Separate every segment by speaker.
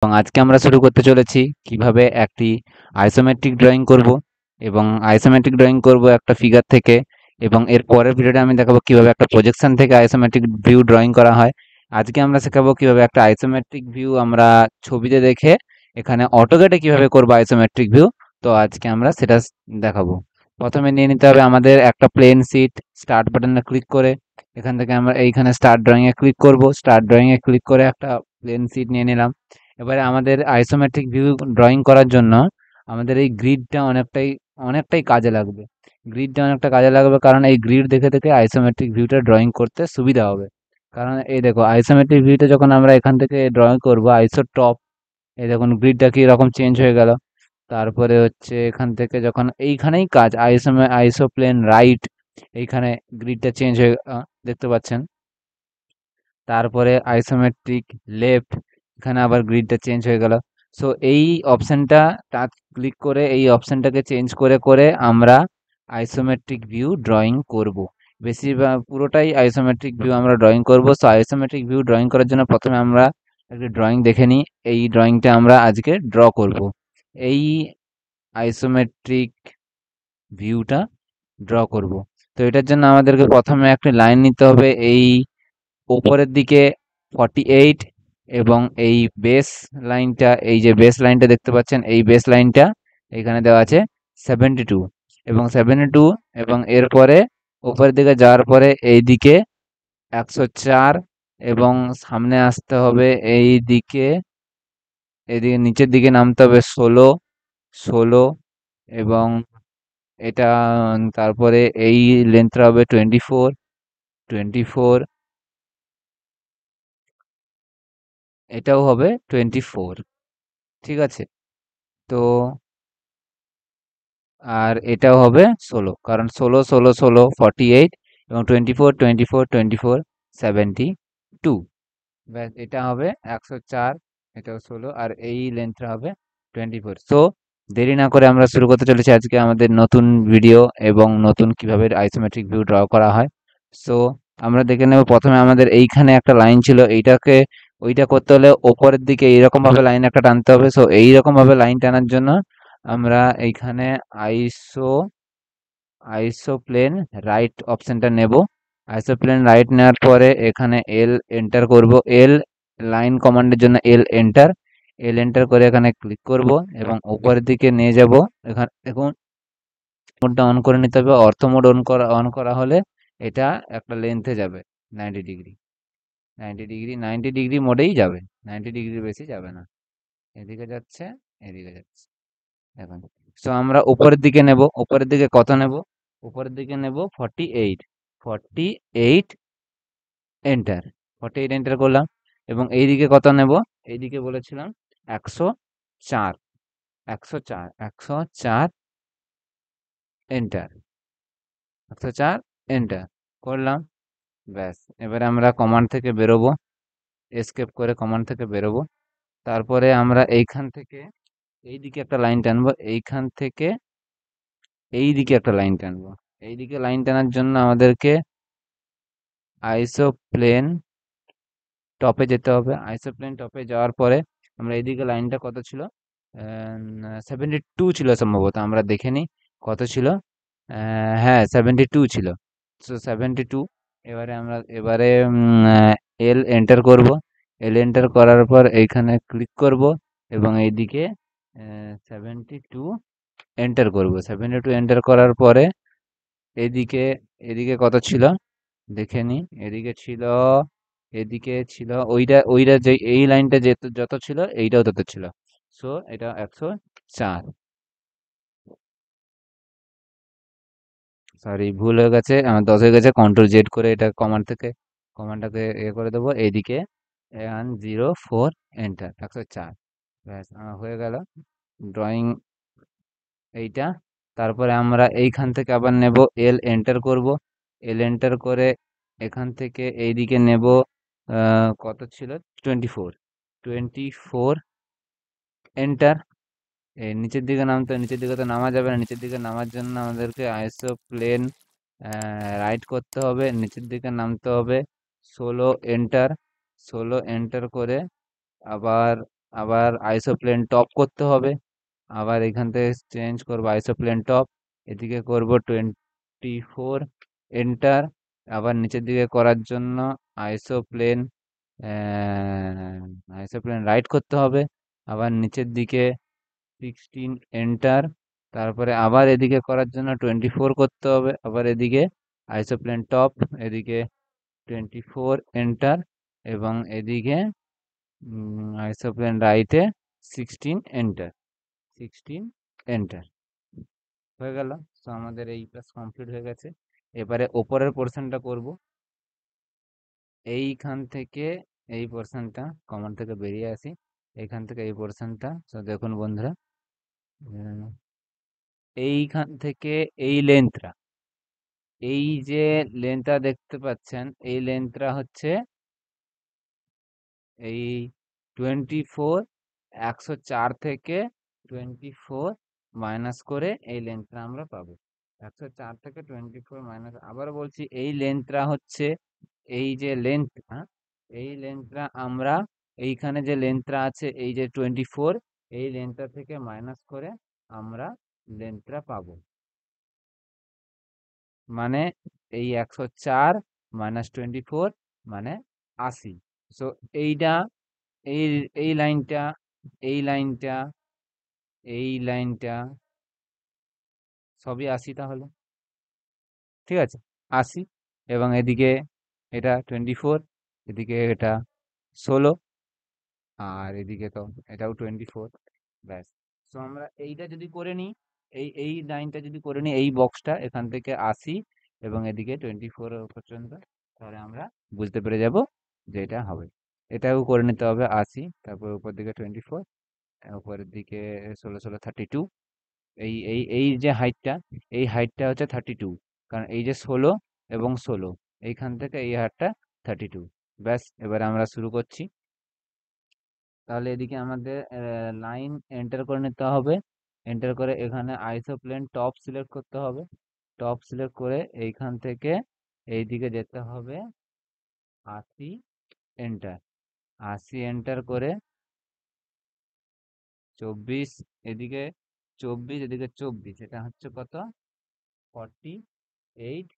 Speaker 1: এবং আজকে আমরা শুরু করতে চলেছি কিভাবে একটি আইসোমেট্রিক ড্রয়িং করব এবং আইসোমেট্রিক ড্রয়িং করব একটা ফিগার থেকে। এবং এর পরের ভিডিওটা আমি দেখাবো কিভাবে একটা প্রজেকশন থেকে আইসোমেট্রিক ভিউ ড্রয়িং করা হয়। আজকে আমরা শেখাবো কিভাবে একটা আইসোমেট্রিক ভিউ আমরা ছবিতে দেখে এখানে অটোক্যাডে কিভাবে করবো আইসোমেট্রিক ভিউ। তো আজকে আমরা সেটা দেখাবো। প্রথমে নিয়ে নিতে হবে আমাদের একটা প্লেন সিট। স্টার্ট বাটনে ক্লিক করে এখান থেকে আমরা এইখানে স্টার্ট ড্রয়িং এ ক্লিক করব। স্টার্ট ড্রয়িং এ ক্লিক করে একটা প্লেন সিট নিয়ে নিলাম। এবারে আমাদের আইসোমেট্রিক ভিউ ড্রয়িং করার জন্য আমাদের এই গ্রিডটা অনেকটাই কাজে লাগবে। গ্রিডটা অনেকটা কাজে লাগবে কারণ এই গ্রিড দেখে দেখে আইসোমেট্রিক ভিউটা ড্রয়িং করতে সুবিধা হবে। কারণ এই দেখো আইসোমেট্রিক ভিউটা যখন আমরা এখান থেকে ড্রয়িং করব আইসো টপ, এই দেখুন গ্রিডটা কি রকম চেঞ্জ হয়ে গেল। তারপরে হচ্ছে এখান থেকে যখন এইখানেই কাজ আইসো প্লেন রাইট, এইখানে গ্রিডটা চেঞ্জ হয়ে দেখতে পাচ্ছেন। তারপরে আইসোমেট্রিক লেফট, এখানে আবার গ্রিডটা চেঞ্জ হয়ে গেল। সো এই অপশানটা টাচ ক্লিক করে এই অপশানটাকে চেঞ্জ করে করে আমরা আইসোমেট্রিক ভিউ ড্রয়িং করব। বেশিরভাগ পুরোটাই আইসোমেট্রিক ভিউ আমরা ড্রয়িং করব। সো আইসোমেট্রিক ভিউ ড্রয়িং করার জন্য প্রথমে আমরা একটা ড্রয়িং দেখে নিই। এই ড্রয়িংটা আমরা আজকে ড্র করব। এই আইসোমেট্রিক ভিউটা ড্র করব। তো এটার জন্য আমাদেরকে প্রথমে একটা লাইন নিতে হবে। এই উপরের দিকে 48 এবং এই বেস লাইনটা, এই যে বেস লাইনটা দেখতে পাচ্ছেন, এই বেস লাইনটা এখানে দেওয়া আছে 72 এবং 72 এবং এরপরে উপরের দিকে যাওয়ার পরে এই দিকে 104 এবং সামনে আসতে হবে এই দিকে, এদিকে নিচের দিকে নামতে হবে 16 এবং এটা তারপরে এই লেন্থটা হবে 24, এটাও হবে 24। ঠিক আছে? তো আর এটাও হবে 16, কারণ 16 48 এবং 24 72। ব্যাস, এটা হবে 104, এটাও 16 আর এই লেন্থটা হবে 24। সো দেরি না করে আমরা শুরু করতে চলেছি আজকে আমাদের নতুন ভিডিও এবং নতুন কিভাবে আইসোমেট্রিক ভিউ ড্র করা হয়। সো আমরা দেখে নেব প্রথমে আমাদের এইখানে একটা লাইন ছিল, এইটাকে ওইটা করতে হলে ওপরের দিকে এইরকম ভাবে লাইন একটা টানতে হবে। সো এইরকম ভাবে লাইন টানার জন্য আমরা এইখানে আইসো আইসো প্লেন রাইট অপশনটা নেব। আইসো প্লেন রাইট নেওয়ার পরে এখানে এল এন্টার করব। এল লাইন কমান্ডের জন্য এল এন্টার করে এখানে ক্লিক করব এবং উপরের দিকে নিয়ে যাব। এখানে দেখুন মোডটা অন করে নিতে হবে। অর্থ মোড অন করা হলে এটা একটা লেন্থে যাবে 90 ডিগ্রি। 90 ডিগ্রি মোডেই যাবে, 90 ডিগ্রির বেশি যাবে না। এদিকে যাচ্ছে, এদিকে যাচ্ছে এখন। সো আমরা উপরের দিকে নেব। উপরের দিকে কত নেব? উপরের দিকে নেব 48। 48 এন্টার। 48 এন্টার করলাম এবং এইদিকে কত নেব? এইদিকে বলেছিলাম 104। 104 এন্টার। 104 এন্টার করলাম। ব্যাস, এবারে আমরা কমান্ড থেকে বেরোবো। এস্কেপ করে কমান্ড থেকে বেরোবো। তারপরে আমরা এইখান থেকে এইদিকে একটা লাইন টানবো। এইখান থেকে এইদিকে একটা লাইন টানবো। এইদিকে লাইন টানার জন্য আমাদেরকে আইসো প্লেন টপে যেতে হবে। আইসো প্লেন টপে যাওয়ার পরে আমরা এইদিকে লাইনটা কত ছিল? 72 ছিল সম্ভবত, আমরা দেখে নিই কত ছিল। হ্যাঁ 72 ছিল। সো 72। এবারে এল এন্টার করব। এল এন্টার করার পর এইখানে ক্লিক করব এবং এইদিকে 72 এন্টার করব। 72 এন্টার করার পরে এদিকে এদিকে কত ছিল দেখে নি। এদিকে ছিল ওইটা ওইটা যে এই লাইনটা যত ছিল এইটাও তত ছিল। সো এটা 104। সরি, ভুল হয়ে গেছে, আমার 10 হয়ে গেছে। কন্ট্রোল জেড করে এটা কমান্ডটাকে করে দেবো। এইদিকে 104 এন্টার, 104। ব্যাস, আমার হয়ে গেল ড্রয়িং এইটা। তারপরে আমরা এইখান থেকে আবার নেব, এল এন্টার করব। এল এন্টার করে এখান থেকে এইদিকে নেব কত ছিল? 24। 24 এন্টার। এই নিচের দিকে নিচের দিকে তো নামা যাবে না। নিচের দিকে নামার জন্য আমাদেরকে আইসো প্লেন রাইট করতে হবে, নিচের দিকে নামতে হবে। 16 এন্টার। 16 এন্টার করে আবার আবার আইসোপ্লেন টপ করতে হবে, আবার এখান থেকে চেঞ্জ করব আইসোপ্লেন টপ, এদিকে করব 24, এন্টার। আবার নিচের দিকে করার জন্য আইসোপ্লেন আইসোপ্লেন রাইট করতে হবে, আবার নিচের দিকে 16, এন্টার। তারপরে আবার এদিকে করার জন্য 24 করতে হবে, আবার এদিকে আইসোপ্লেন টপ, এদিকে 24, এন্টার। এবং এদিকে আইসোপ্লেন রাইটে 16, এন্টার, 16, এন্টার। হয়ে গেল। তো আমাদের এই ক্লাস কমপ্লিট হয়ে গেছে। এবারে ওপরের পোর্শনটা করব। এইখান থেকে এই পোর্শনটা কমন থেকে বেরিয়ে আসি, এইখান থেকে এই পোর্শনটা। তো দেখুন বন্ধুরা, উম, এইখান থেকে এই লেন্থটা, এই যে লেন্থটা দেখতে পাচ্ছেন, এই লেন্থটা হচ্ছে এই 24, 104 থেকে 24 মাইনাস করে এই লেন্থটা আমরা পাবো। 104 থেকে 24 মাইনাস, আবার বলছি এই লেন্থটা হচ্ছে, এই যে লেন্থটা, এই লেন্থটা আমরা এইখানে যে লেন্থটা আছে এই যে 24, এই লেন্থটা থেকে মাইনাস করে আমরা লেন্থটা পাবো। মানে এই 104 মাইনাস 24 মানে 80। সো এইটা, এই এই লাইনটা, এই লাইনটা, এই লাইনটা সবই 80 তাহলে, ঠিক আছে, 80। এবং এদিকে এটা 24, এদিকে এটা 16, আর এদিকে তো এটাও 24। ব্যাস। তো আমরা এইটা যদি করে নিই, এই লাইনটা যদি করে নিই, এই বক্সটা এখান থেকে 80 এবং এদিকে 24 পর্যন্ত, তাহলে আমরা বুঝতে পেরে যাব যে এটা হবে। এটাও করে নিতে হবে 80, তারপর উপর দিকে 24, উপরের দিকে 16, 32। এই যে হাইটটা, এই হাইটটা হচ্ছে 32, কারণ এই যে 16 এবং 16, এইখান থেকে এই হাইটটা 32। ব্যাস, এবার আমরা শুরু করছি। তাহলে এদিকে আমাদের লাইন এন্টার করে নিতে হবে, এন্টার করে এখানে আইসোপ্লেন টপ সিলেক্ট করতে হবে, টপ সিলেক্ট করে এইখান থেকে এইদিকে যেতে হবে 80, এন্টার, 80 এন্টার করে 24, এদিকে 24, এদিকে 24, এটা হচ্ছে কত, 48,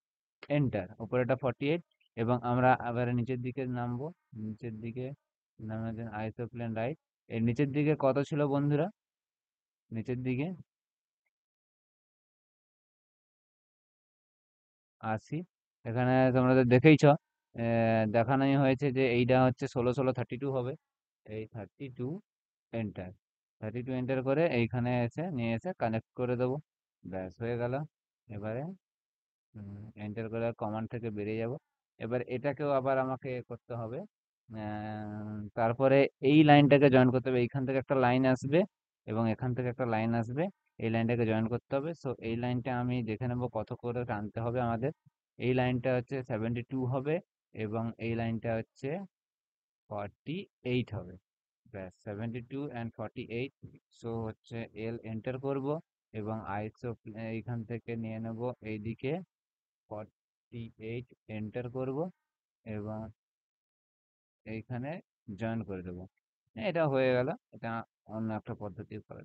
Speaker 1: এন্টার, উপরে এটা 48। এবং আমরা আবার নিচের দিকে নামবো, নিচের দিকে নামার জন্য আইসোপ্লেন রাইট। এর নিচের দিকে কত ছিল বন্ধুরা, নিচের দিকে 80। এখানে তোমরা তো দেখেইছ, দেখানোই হয়েছে যে এইটা হচ্ছে 16, 16, 32 হবে। এই 32, এন্টার, 32 এন্টার করে এইখানে এসে নিয়ে এসে কানেক্ট করে দেবো। ব্যাস হয়ে গেল। এবারে এন্টার করে কমান্ড থেকে বেরিয়ে যাব। এবার এটাকেও আবার আমাকে করতে হবে। তারপরে এই লাইনটাকে জয়েন করতে হবে, এইখান থেকে একটা লাইন আসবে এবং এখান থেকে একটা লাইন আসবে, এই লাইনটাকে জয়েন করতে হবে। সো এই লাইনটা আমি দেখে নেবো কত করে টানতে হবে আমাদের। এই লাইনটা হচ্ছে 72 হবে এবং এই লাইনটা হচ্ছে 48 হবে। ব্যাস, 72 and 48। সো হচ্ছে এল এন্টার করব এবং আইসো এইখান থেকে নিয়ে নেব এইদিকে 48, এন্টার করব এবং এইখানে জয়েন করে দেবো। এটা হয়ে গেল, এটা অন্য একটা পদ্ধতি করে,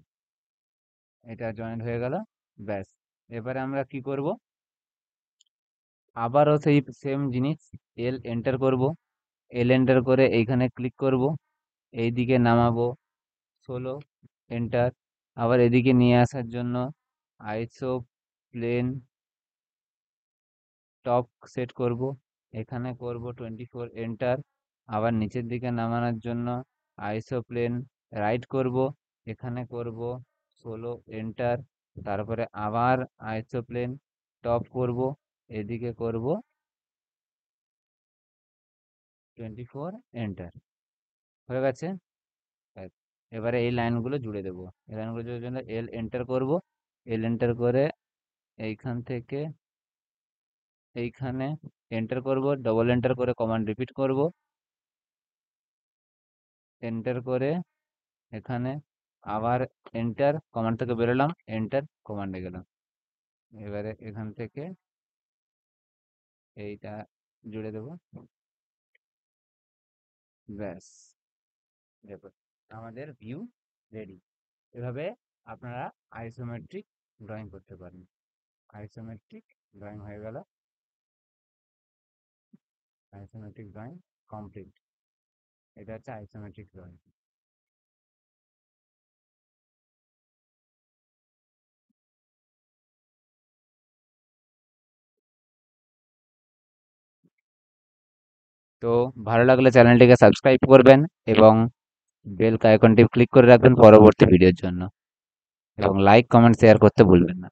Speaker 1: এটা জয়েন হয়ে গেল। ব্যাস, এবারে আমরা কি করব, আবারও সেই সেম জিনিস, এল এন্টার করব, এল এন্টার করে এইখানে ক্লিক করব, এইদিকে নামাবো 16, এন্টার। আবার এদিকে নিয়ে আসার জন্য আইসো প্লেন টপ সেট করব, এখানে করব 24, এন্টার। আবার নিচের দিকে নামানোর জন্য আইসো প্লেন রাইট করব, এখানে করব 16, এন্টার। তারপরে আবার আইসো প্লেন টপ করব, এদিকে করব 24, এন্টার। হয়ে গেছে। ব্যাস, এবারে এই লাইনগুলো জুড়ে দেবো। এই লাইনগুলো জুড়ে জন্য এল এন্টার করব, এল এন্টার করে এইখান থেকে এইখানে এন্টার করব, ডবল এন্টার করে কমান্ড রিপিট করব, এন্টার করে এখানে আবার এন্টার, কমান্ড থেকে বেরোলাম, এন্টার, কমান্ডে গেলাম। এবারে এখান থেকে এইটা জুড়ে দেবো। ব্যাস, দেখো আমাদের ভিউ রেডি। এভাবে আপনারা আইসোমেট্রিক ড্রয়িং করতে পারেন। আইসোমেট্রিক ড্রয়িং হয়ে গেল, আইসোমেট্রিক ড্রয়িং কমপ্লিট। এটা হচ্ছে আইসোমেট্রিক ড্রয়িং। তো ভালো লাগলে চ্যানেলটিকে সাবস্ক্রাইব করবেন এবং বেল আইকনটি ক্লিক করে রাখবেন পরবর্তী ভিডিওর জন্য, এবং লাইক কমেন্ট শেয়ার করতে ভুলবেন না।